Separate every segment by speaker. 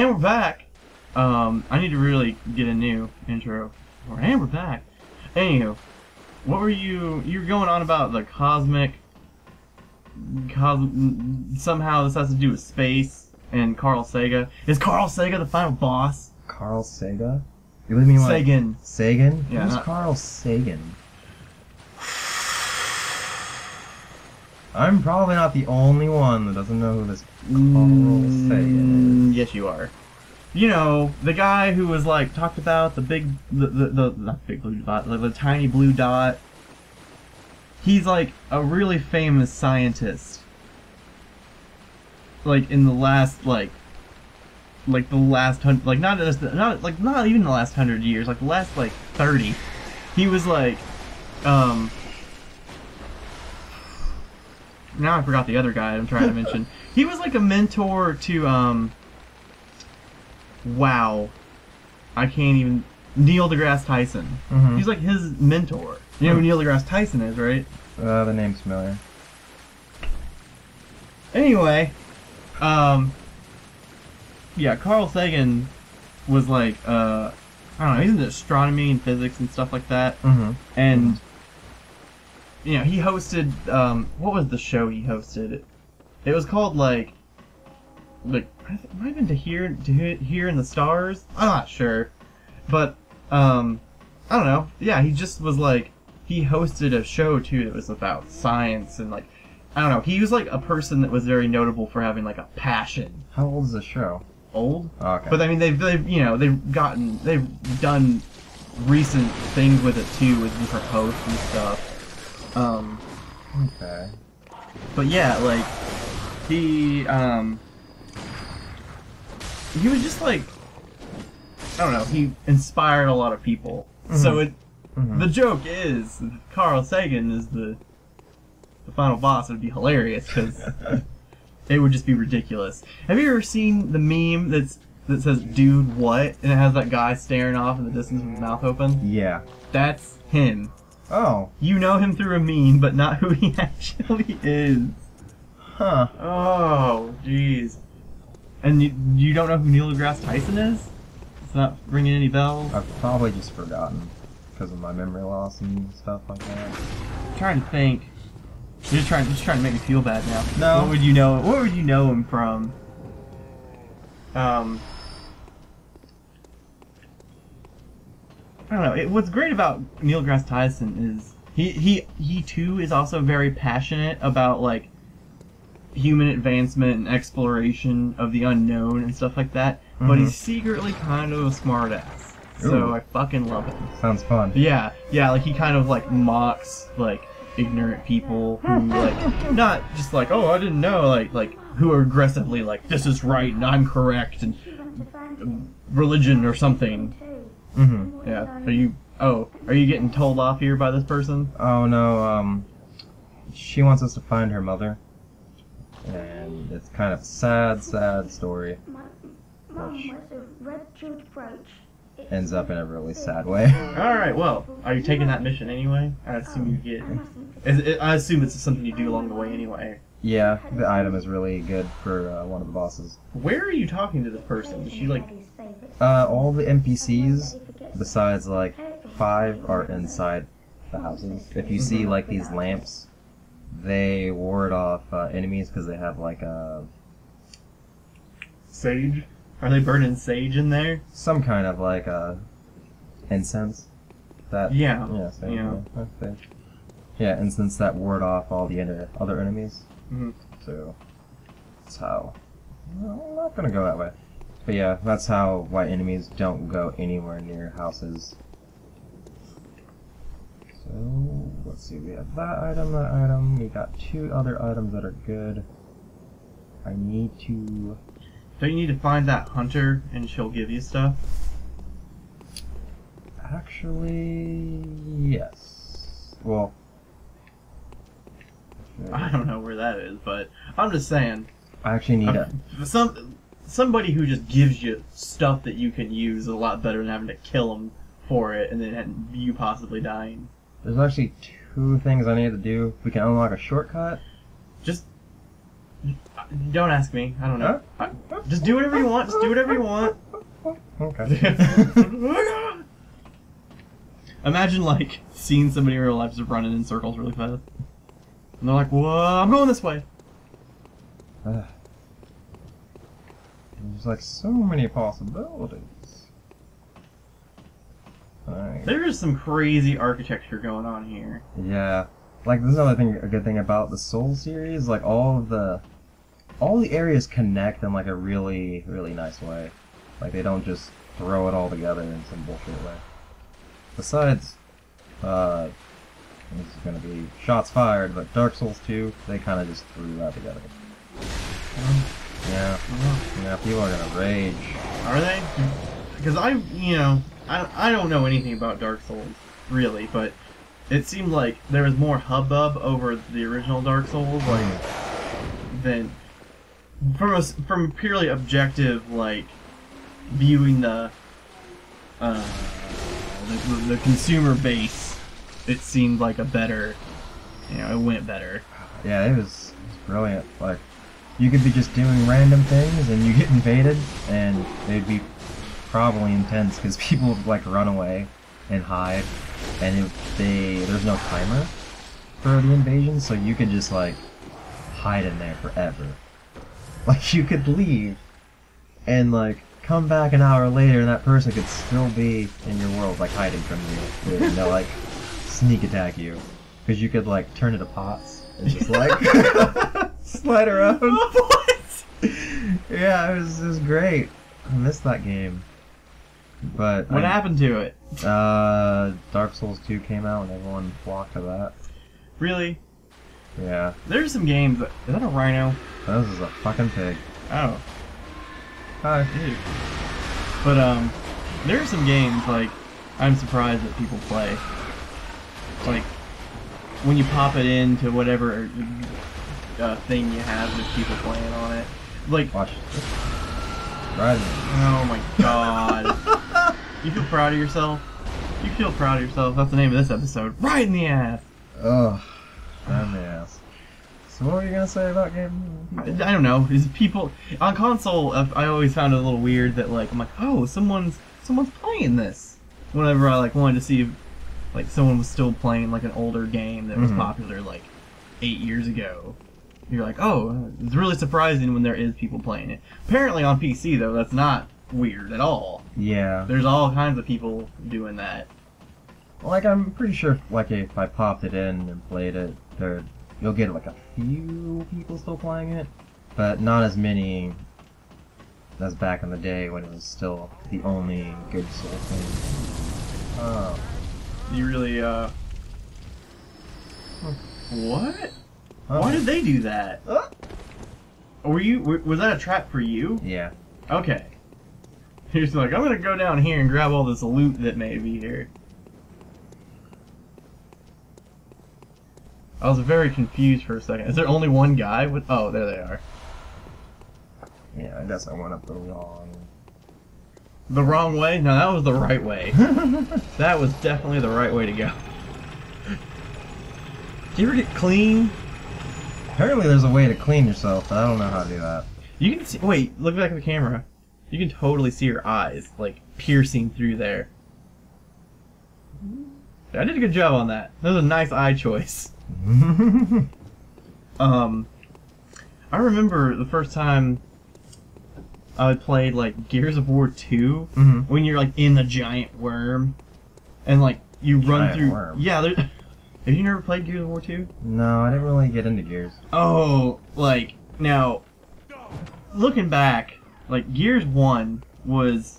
Speaker 1: And we're back. I need to really get a new intro. And we're back. Anywho, what were you were going on about the somehow this has to do with space and Carl Sagan. Is Carl Sagan the final boss?
Speaker 2: Carl Sagan? You leave me like
Speaker 1: Sagan.
Speaker 2: Sagan?
Speaker 1: Yeah.
Speaker 2: Who's Carl Sagan? I'm probably not the only one that doesn't know who this Carl Sagan is.
Speaker 1: Yes, you are. You know, the guy who was like talked about the not big blue dot, like the tiny blue dot. He's like a really famous scientist. Like in the last not even the last 100 years, like the last 30. He was like now I forgot the other guy I'm trying to mention. He was like a mentor to wow. I can't even... Neil deGrasse Tyson.
Speaker 2: Mm-hmm.
Speaker 1: He's like his mentor. You know who Neil deGrasse Tyson is, right?
Speaker 2: The name's familiar.
Speaker 1: Anyway, yeah, Carl Sagan was like, I don't know, he's into astronomy and physics and stuff like that.
Speaker 2: Mm-hmm.
Speaker 1: And, you know, he hosted, what was the show he hosted? It was called, it might have been to hear in the stars. I'm not sure, but I don't know. Yeah, he just was he hosted a show too that was about science and I don't know. He was a person that was very notable for having a passion.
Speaker 2: How old is the show?
Speaker 1: Old.
Speaker 2: Oh, okay.
Speaker 1: But I mean, they've done recent things with it too, with different hosts and stuff.
Speaker 2: Okay.
Speaker 1: But yeah, he was just I don't know, he inspired a lot of people. Mm-hmm. So the joke is Carl Sagan is the final boss. It would be hilarious because it would just be ridiculous. Have you ever seen the meme that says "Dude, what?" and it has that guy staring off in the distance with his mouth open?
Speaker 2: Yeah.
Speaker 1: That's him.
Speaker 2: Oh.
Speaker 1: You know him through a meme, but not who he actually is.
Speaker 2: Huh.
Speaker 1: Oh, jeez. And you don't know who Neil deGrasse Tyson is? It's not ringing any bells?
Speaker 2: I've probably just forgotten because of my memory loss and stuff like that.
Speaker 1: I'm trying to think. You're just trying to make me feel bad now.
Speaker 2: No.
Speaker 1: What would you know him from? I don't know. What's great about Neil deGrasse Tyson is he too is also very passionate about human advancement and exploration of the unknown and stuff like that. Mm-hmm. But he's secretly kind of a smartass. So
Speaker 2: Ooh.
Speaker 1: I fucking love him.
Speaker 2: Sounds fun.
Speaker 1: Yeah, he kind of mocks ignorant people who not just oh, I didn't know, who are aggressively this is right and I'm correct and religion or something.
Speaker 2: Mm-hmm.
Speaker 1: Yeah. Are you getting told off here by this person?
Speaker 2: Oh no, she wants us to find her mother. And it's kind of a sad story. Which ends up in a really sad way.
Speaker 1: Alright, well, are you taking that mission anyway? I assume I assume it's something you do along the way anyway.
Speaker 2: Yeah, the item is really good for one of the bosses.
Speaker 1: Where are you talking to this person? Is she
Speaker 2: all the NPCs, besides 5, are inside the houses. If you see these lamps, they ward off enemies because they have a...
Speaker 1: Sage? Are they burning sage in there?
Speaker 2: Some kind of incense. That
Speaker 1: Yeah.
Speaker 2: Yeah, sage, yeah. That's sage. Yeah, incense that ward off all the other enemies.
Speaker 1: Mm-hmm.
Speaker 2: So that's how... Well, I'm not gonna go that way. But yeah, that's why enemies don't go anywhere near houses. So, let's see, we have that item, we got 2 other items that are good. I need to...
Speaker 1: Don't you need to find that hunter and she'll give you stuff?
Speaker 2: Actually, yes. Well...
Speaker 1: I don't know where that is, but I'm just saying.
Speaker 2: I actually need
Speaker 1: somebody who just gives you stuff that you can use is a lot better than having to kill them for it and then you possibly dying.
Speaker 2: There's actually 2 things I need to do. We can unlock a shortcut.
Speaker 1: Just Don't ask me. I don't know. Just do whatever you want. Just do whatever you want.
Speaker 2: Okay.
Speaker 1: Imagine, like, seeing somebody in real life just running in circles really fast. And they're like, whoa, I'm going this way.
Speaker 2: There's like so many possibilities. Alright.
Speaker 1: There is some crazy architecture going on here.
Speaker 2: Yeah. Like, this is another thing, a good thing about the Soul series, like, all the areas connect in, like, a really, really nice way. Like, they don't just throw it all together in some bullshit way. Besides, this is gonna be shots fired, but Dark Souls 2, they kind of just threw that together. Yeah. Yeah, people are gonna rage.
Speaker 1: Are they? Because I don't know anything about Dark Souls, really, but it seemed like there was more hubbub over the original Dark Souls, like, than from purely objective, like, viewing the consumer base. It seemed like a better, it went better.
Speaker 2: Yeah, it was brilliant. Like, you could be just doing random things and you get invaded, and it'd be probably intense because people would like run away and hide, and there's no timer for the invasion, so you could just like hide in there forever. Like, you could leave and like come back an hour later and that person could still be in your world, like hiding from you, and they'll like sneak attack you because you could like turn into pots and just like slide around.
Speaker 1: What?
Speaker 2: Yeah, it was great. I missed that game. But
Speaker 1: what happened to it?
Speaker 2: Dark Souls 2 came out and everyone flocked to that.
Speaker 1: Really?
Speaker 2: Yeah.
Speaker 1: There's some games that... Is that a rhino?
Speaker 2: This is a fucking pig.
Speaker 1: Oh.
Speaker 2: Hi.
Speaker 1: Ew. But, there are some games, like, I'm surprised that people play. Like, when you pop it into whatever thing you have with people playing on it. Like...
Speaker 2: Watch this. Right.
Speaker 1: Oh my god. You feel proud of yourself? You feel proud of yourself? That's the name of this episode. Right in the ass!
Speaker 2: Ugh. Right in the ass. So what were you gonna say about games?
Speaker 1: I don't know. Is people on console? I always found it a little weird that like I'm like, oh, someone's playing this. Whenever I like wanted to see if like someone was still playing like an older game that was popular like 8 years ago. You're like, oh, it's really surprising when there is people playing it. Apparently on PC though, that's not weird at all.
Speaker 2: Yeah.
Speaker 1: There's all kinds of people doing that.
Speaker 2: Like, I'm pretty sure like if I popped it in and played it, you'll get like a few people still playing it, but not as many as back in the day when it was still the only good Soul thing. Oh.
Speaker 1: You really, What?
Speaker 2: Oh.
Speaker 1: Why did they do that? Was that a trap for you?
Speaker 2: Yeah.
Speaker 1: Okay. You're just like, I'm gonna go down here and grab all this loot that may be here. I was very confused for a second. Is there only one guy with... Oh, there they are.
Speaker 2: Yeah, I guess I went up the wrong...
Speaker 1: The wrong way? No, that was the right way. That was definitely the right way to go. Do you ever get clean?
Speaker 2: Apparently there's a way to clean yourself, but I don't know how to do that.
Speaker 1: You can see... Wait, look back at the camera. You can totally see your eyes, like, piercing through there. I did a good job on that. That was a nice eye choice. I remember the first time I played, like, Gears of War 2, when you're, like, in the giant worm, and, like, you run through...
Speaker 2: Worm.
Speaker 1: Yeah, there... Have you never played Gears of War 2?
Speaker 2: No, I didn't really get into Gears.
Speaker 1: Oh, like, now, looking back, like, Gears 1 was...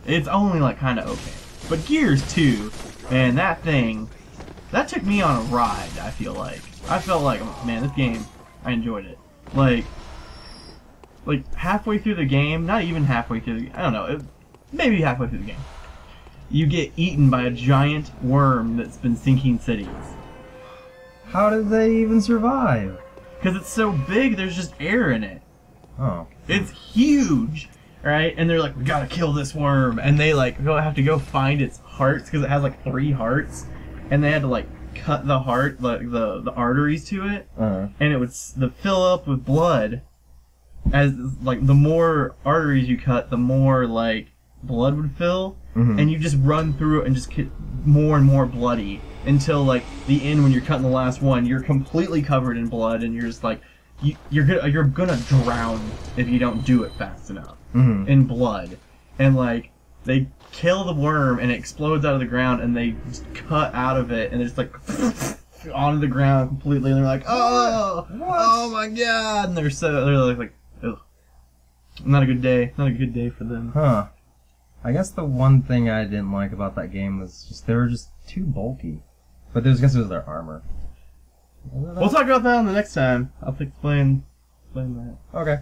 Speaker 1: It's only, like, kind of okay. But Gears 2, man, that thing... That took me on a ride, I feel like. I felt like, man, this game, I enjoyed it. Like halfway through the game, not even halfway through the... I don't know, maybe halfway through the game. You get eaten by a giant worm that's been sinking cities.
Speaker 2: How did they even survive?
Speaker 1: Because it's so big, there's just air in it.
Speaker 2: Oh.
Speaker 1: It's huge, right? And they're like, we gotta kill this worm. And they like have to go find its hearts, because it has like 3 hearts. And they had to like cut the heart, like the arteries to it,
Speaker 2: Uh-huh.
Speaker 1: and it would fill up with blood. As like the more arteries you cut, the more like blood would fill, and you just run through it and just get more and more bloody until like the end when you're cutting the last one, you're completely covered in blood, and you're just like you're gonna drown if you don't do it fast enough in blood, and like they kill the worm and it explodes out of the ground, and they just cut out of it, and it's like onto the ground completely, and they're like, oh, oh my god, and they're like, ugh. Not a good day. Not a good day for them.
Speaker 2: Huh. I guess the one thing I didn't like about that game was just they were just too bulky. But I guess it was their armor.
Speaker 1: We'll talk about that on the next time. I'll explain that.
Speaker 2: Okay.